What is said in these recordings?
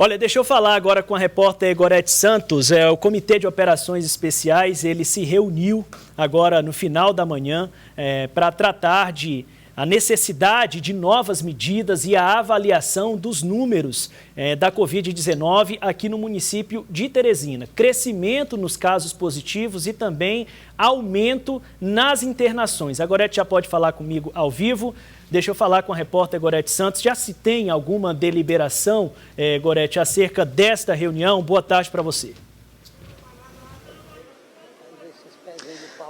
Olha, deixa eu falar agora com a repórter Gorete Santos. O Comitê de Operações Especiais, ele se reuniu agora no final da manhã para tratar a necessidade de novas medidas e a avaliação dos números da Covid-19 aqui no município de Teresina. Crescimento nos casos positivos e também aumento nas internações. A Gorete já pode falar comigo ao vivo. Deixa eu falar com a repórter Gorete Santos. Já se tem alguma deliberação, Gorete, acerca desta reunião? Boa tarde para você.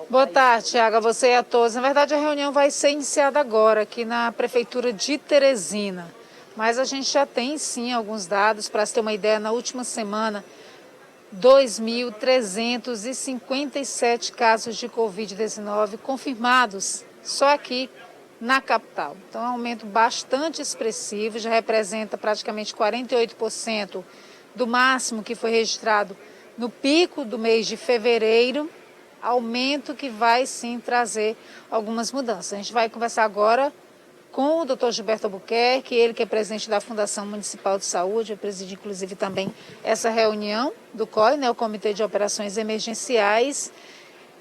Boa tarde, Thiago, a você e a todos. Na verdade, a reunião vai ser iniciada agora, aqui na Prefeitura de Teresina. Mas a gente já tem, sim, alguns dados. Para se ter uma ideia, na última semana, 2.357 casos de Covid-19 confirmados só aqui na capital. Então, é um aumento bastante expressivo, já representa praticamente 48% do máximo que foi registrado no pico do mês de fevereiro. Aumento que vai sim trazer algumas mudanças. A gente vai conversar agora com o Dr. Gilberto Albuquerque, ele que é presidente da Fundação Municipal de Saúde, vai presidir inclusive também essa reunião do COI, o Comitê de Operações Emergenciais.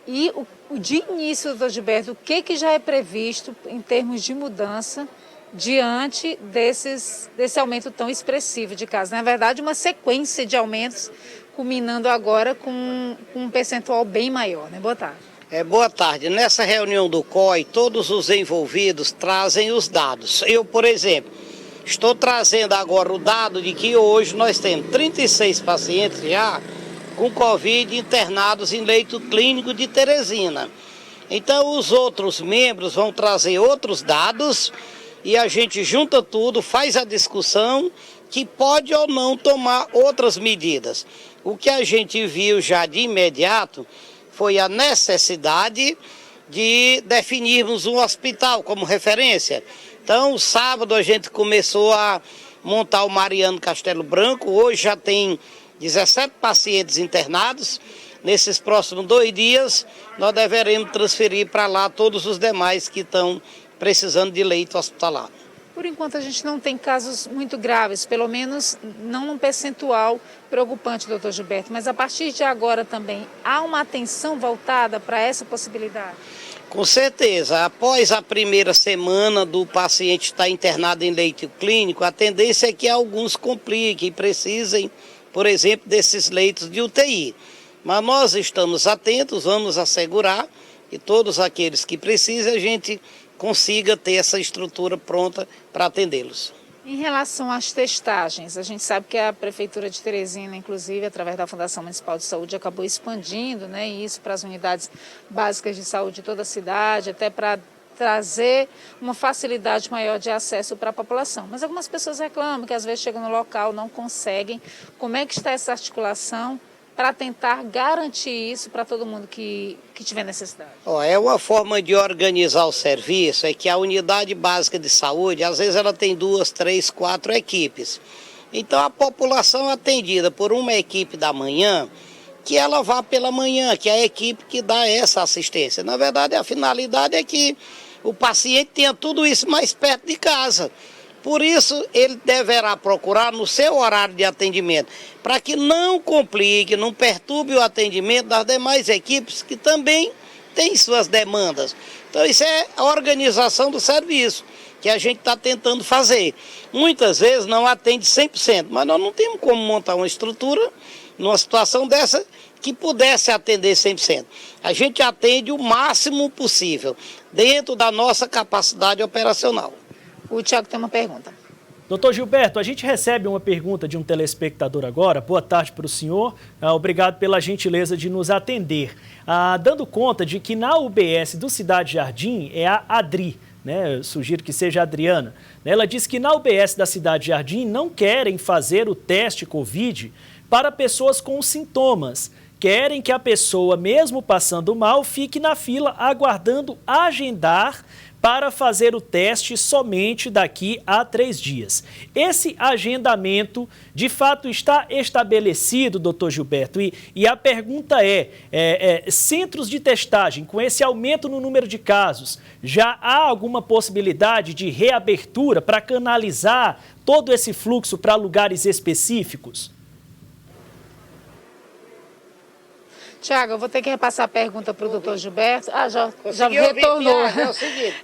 E de início, doutor Gilberto, o que já é previsto em termos de mudança diante desse aumento tão expressivo de casos? Na verdade, uma sequência de aumentos, culminando agora com um percentual bem maior, né? Boa tarde. Boa tarde. Nessa reunião do COI, todos os envolvidos trazem os dados. Eu, por exemplo, estou trazendo agora o dado de que hoje nós temos 36 pacientes já com Covid internados em leito clínico de Teresina. Então, os outros membros vão trazer outros dados e a gente junta tudo, faz a discussão que pode ou não tomar outras medidas. O que a gente viu já de imediato foi a necessidade de definirmos um hospital como referência. Então, sábado a gente começou a montar o Mariano Castelo Branco, hoje já tem 17 pacientes internados. Nesses próximos 2 dias, nós deveremos transferir para lá todos os demais que estão precisando de leito hospitalar. Por enquanto, a gente não tem casos muito graves, pelo menos não num percentual preocupante, doutor Gilberto. Mas a partir de agora também, há uma atenção voltada para essa possibilidade? Com certeza. Após a primeira semana do paciente estar internado em leito clínico, a tendência é que alguns compliquem e precisem, por exemplo, desses leitos de UTI. Mas nós estamos atentos, vamos assegurar que todos aqueles que precisam, a gente consiga ter essa estrutura pronta para atendê-los. Em relação às testagens, a gente sabe que a Prefeitura de Teresina, inclusive, através da Fundação Municipal de Saúde, acabou expandindo, isso para as unidades básicas de saúde de toda a cidade, até para trazer uma facilidade maior de acesso para a população. Mas algumas pessoas reclamam que às vezes chegam no local, não conseguem. Como é que está essa articulação para tentar garantir isso para todo mundo que tiver necessidade? É uma forma de organizar o serviço, é que a unidade básica de saúde, às vezes ela tem 2, 3, 4 equipes. Então a população é atendida por uma equipe da manhã, que ela vá pela manhã, que é a equipe que dá essa assistência. Na verdade, a finalidade é que o paciente tenha tudo isso mais perto de casa. Por isso, ele deverá procurar no seu horário de atendimento, para que não complique, não perturbe o atendimento das demais equipes que também têm suas demandas. Então, isso é a organização do serviço que a gente está tentando fazer. Muitas vezes não atende 100%, mas nós não temos como montar uma estrutura numa situação dessa que pudesse atender 100%. A gente atende o máximo possível, dentro da nossa capacidade operacional. O Thiago tem uma pergunta. Doutor Gilberto, a gente recebe uma pergunta de um telespectador agora. Boa tarde para o senhor. Obrigado pela gentileza de nos atender. Dando conta de que na UBS do Cidade Jardim é a Adri, Eu sugiro que seja a Adriana. Ela diz que na UBS da Cidade Jardim não querem fazer o teste Covid para pessoas com sintomas. Querem que a pessoa, mesmo passando mal, fique na fila aguardando agendar para fazer o teste somente daqui a 3 dias. Esse agendamento, de fato, está estabelecido, doutor Gilberto, e a pergunta centros de testagem, com esse aumento no número de casos, já há alguma possibilidade de reabertura para canalizar todo esse fluxo para lugares específicos? Tiago, eu vou ter que repassar a pergunta para o doutor Gilberto. Já retornou.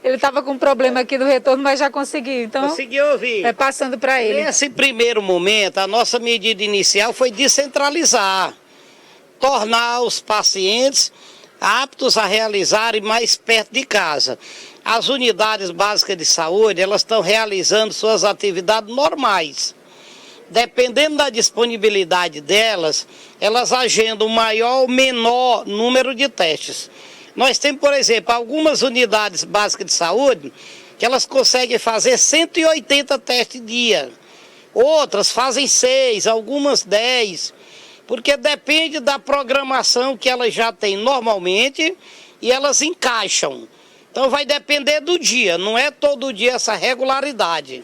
Ele estava com um problema aqui do retorno, mas já conseguiu. Então, consegui ouvir. Passando para ele. Nesse primeiro momento, a nossa medida inicial foi descentralizar, tornar os pacientes aptos a realizarem mais perto de casa. As unidades básicas de saúde, elas estão realizando suas atividades normais. Dependendo da disponibilidade delas, elas agendam maior ou menor número de testes. Nós temos, por exemplo, algumas unidades básicas de saúde que elas conseguem fazer 180 testes dia. Outras fazem 6, algumas 10, porque depende da programação que elas já têm normalmente e elas encaixam. Então vai depender do dia, não é todo dia essa regularidade.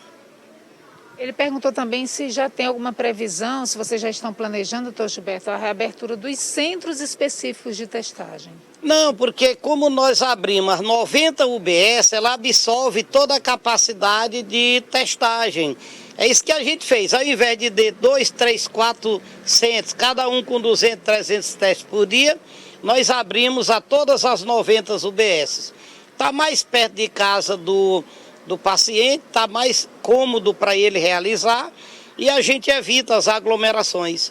Ele perguntou também se já tem alguma previsão, se vocês já estão planejando, doutor Gilberto, a reabertura dos centros específicos de testagem. Não, porque como nós abrimos as 90 UBS, ela absorve toda a capacidade de testagem. É isso que a gente fez. Ao invés de 2, 3, 4 centros, cada um com 200, 300 testes por dia, nós abrimos a todas as 90 UBS. Está mais perto de casa do paciente, está mais cômodo para ele realizar e a gente evita as aglomerações.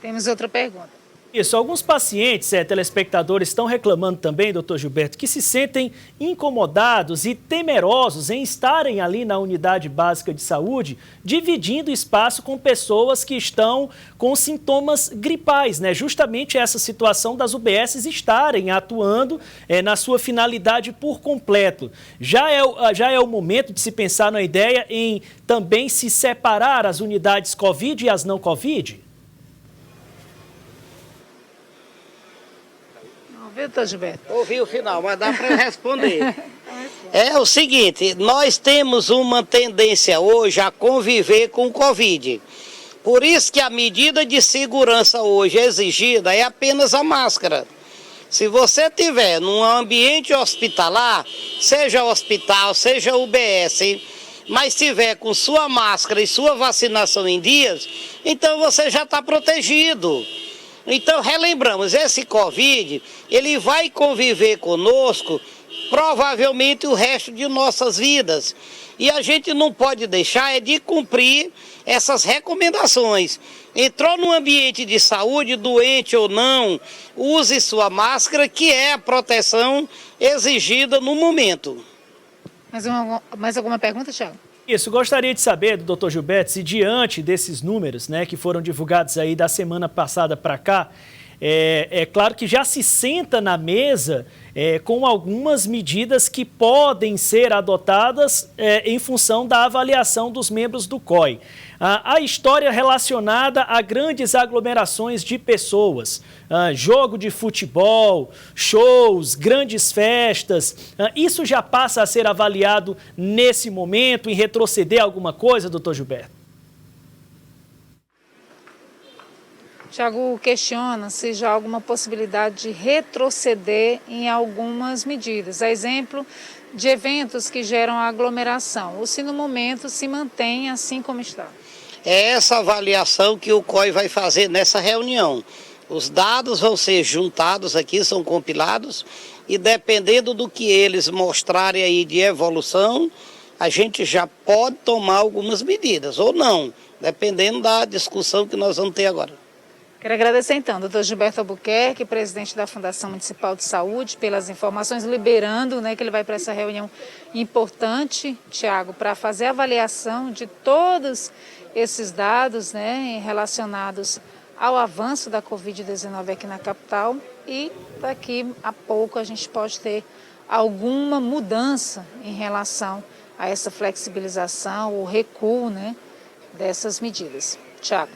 Temos outra pergunta. Isso, alguns pacientes, telespectadores, estão reclamando também, doutor Gilberto, que se sentem incomodados e temerosos em estarem ali na unidade básica de saúde, dividindo espaço com pessoas que estão com sintomas gripais, né? Justamente essa situação das UBSs estarem atuando na sua finalidade por completo. Já é o momento de se pensar na ideia em também se separar as unidades Covid e as não Covid? Doutor Gilberto. Ouvi o final, mas dá para eu responder. É o seguinte, nós temos uma tendência hoje a conviver com o Covid. Por isso que a medida de segurança hoje exigida é apenas a máscara. Se você estiver num ambiente hospitalar, seja hospital, seja UBS, mas estiver com sua máscara e sua vacinação em dias, então você já está protegido. Então, relembramos, esse Covid, ele vai conviver conosco provavelmente o resto de nossas vidas. E a gente não pode deixar de cumprir essas recomendações. Entrou no ambiente de saúde, doente ou não, use sua máscara, que é a proteção exigida no momento. Mais alguma pergunta, Thiago? Isso, gostaria de saber do doutor Gilberto se diante desses números, né, que foram divulgados aí da semana passada para cá, é claro que já se senta na mesa com algumas medidas que podem ser adotadas em função da avaliação dos membros do COI. A história relacionada a grandes aglomerações de pessoas, jogo de futebol, shows, grandes festas, isso já passa a ser avaliado nesse momento, em retroceder alguma coisa, doutor Gilberto? Tiago questiona se já há alguma possibilidade de retroceder em algumas medidas, a exemplo de eventos que geram aglomeração, ou se no momento se mantém assim como está. É essa avaliação que o COI vai fazer nessa reunião. Os dados vão ser juntados aqui, são compilados, e dependendo do que eles mostrarem aí de evolução, a gente já pode tomar algumas medidas, ou não, dependendo da discussão que nós vamos ter agora. Quero agradecer então, doutor Gilberto Albuquerque, presidente da Fundação Municipal de Saúde, pelas informações, liberando, que ele vai para essa reunião importante, Tiago, para fazer a avaliação de todos esses dados, relacionados ao avanço da Covid-19 aqui na capital, e daqui a pouco a gente pode ter alguma mudança em relação a essa flexibilização, o recuo, dessas medidas. Tiago.